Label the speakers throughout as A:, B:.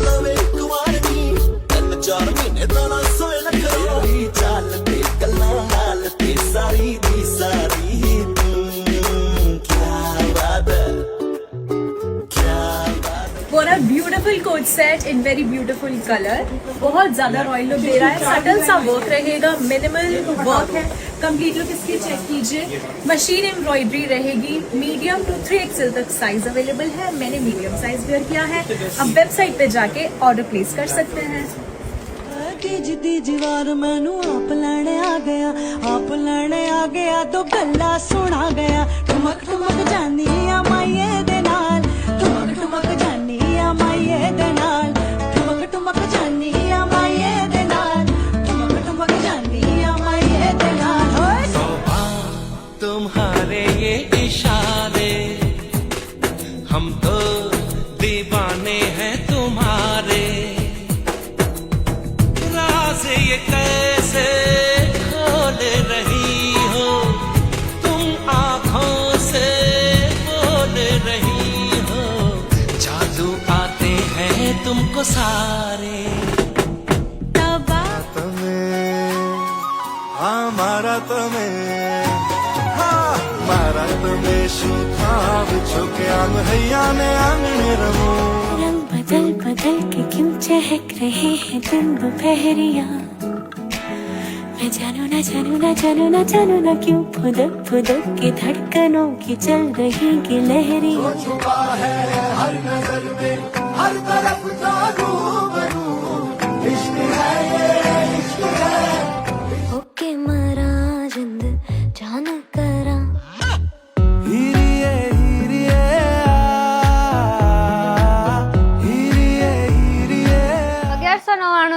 A: लवे कुमारनी तन 4 महीने तो ना सोए न करो चाल ते गल्ला हाल ते सारी दी सारी क्या बात है
B: For a beautiful coat set in very beautiful color, बहुत ज्यादा रॉयल लुक दे रहा है, सटल सा वर्क रहेगा, मिनिमल वर्क है। कंप्लीट लुक इसकी चेक कीजिए, मशीन एम्ब्रॉयडरी रहेगी, मीडियम टू 3XL तक साइज अवेलेबल है। मैंने मीडियम साइज वेयर किया है। अब वेबसाइट पे जाके ऑर्डर प्लेस कर सकते हैं।
C: जिदी जीवार मैनू आप लैने आ गया तो गल्ला सुना गया ठुमक ठुमक जानी आ माइये दे नाल ठुमक ठुमक जानी आ माइये दे नाल ठुमक ठुमक जानी आ माइये दे नाल ठुमक ठुमक जानी आ माइये दे नाल होए
D: तुम्हारे ये इशारे हम तो दीवाने हैं तुम्हारे राज़ ये कैसे खोल रही हो तुम आँखों से बोल रही हो जादू आते हैं तुमको सारे
A: मारा तमे शू खाब छुके आंग हैया ने आंगने रमो
E: रंग बदल बदल के क्यों चहक रहे हैं दिन दोपहरिया मैं जानू ना क्यों फुदक फुदक के धड़कनों की चल रही की लहरिया
A: छुपा है हर नजर में हर तरफ रूबरू इश्क है ये इश्क है
E: ओके मारा जिंद जान करा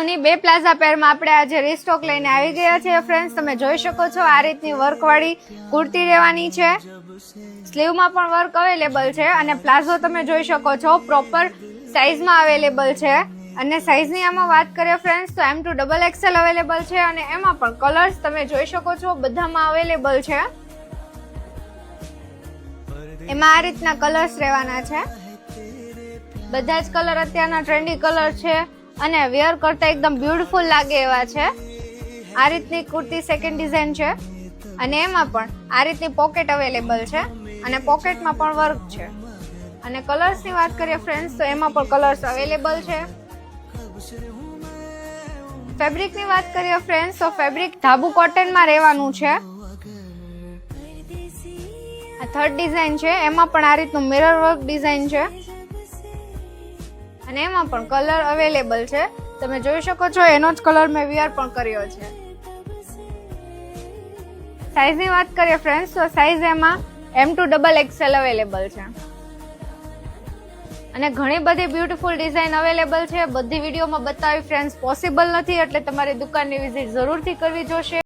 F: ની બે પ્લાઝા પેરમાં આપણે આજે રીસ્ટોક લઈને આવી ગયા છે ફ્રેન્ડ્સ। તમે જોઈ શકો છો આ રીતની વર્કવાળી કુર્તી રહેવાની છે, સ્લીવમાં પણ વર્ક અવેલેબલ છે અને પ્લાઝો તમે જોઈ શકો છો પ્રોપર સાઇઝમાં અવેલેબલ છે। અને સાઇઝની આમાં વાત કરીએ ફ્રેન્ડ્સ તો M2 XXL અવેલેબલ છે અને એમાં પણ કલર્સ તમે જોઈ શકો છો બધામાં અવેલેબલ છે। એમાં આ રીતના કલર્સ રહેવાના છે, બધા જ કલર અત્યારના ટ્રેન્ડી કલર છે અને વેર કરતા એકદમ બ્યુટીફુલ લાગે એવા છે। આ રીતની કુર્તી સેકન્ડ ડિઝાઇન છે અને એમાં પણ આ રીતની પોકેટ અવેલેબલ છે અને પોકેટમાં પણ વર્ક છે। અને કલર્સની વાત કરીએ ફ્રેન્ડ્સ તો એમાં પણ કલર્સ અવેલેબલ છે। ફેબ્રિકની વાત કરીએ ફ્રેન્ડ્સ તો ફેબ્રિક ધાબુ કોટનમાં રહેવાનું છે। આ થર્ડ ડિઝાઇન છે, એમાં પણ આ રીતનું મિરર વર્ક ડિઝાઇન છે અને એમાં પણ કલર અવેલેબલ છે। તમે જોઈ શકો છો એનો જ કલર મેં વેર પણ કર્યો છે। સાઇઝની વાત કરીએ ફ્રેન્ડ્સ તો સાઇઝ એમાં M2 XXL અવેલેબલ છે અને ઘણી બધી બ્યુટીફુલ ડિઝાઇન અવેલેબલ છે। બધી વિડીયોમાં બતાવી ફ્રેન્ડ્સ પોસિબલ નથી એટલે તમારી દુકાનની વિઝિટ જરૂરથી કરવી જોશે।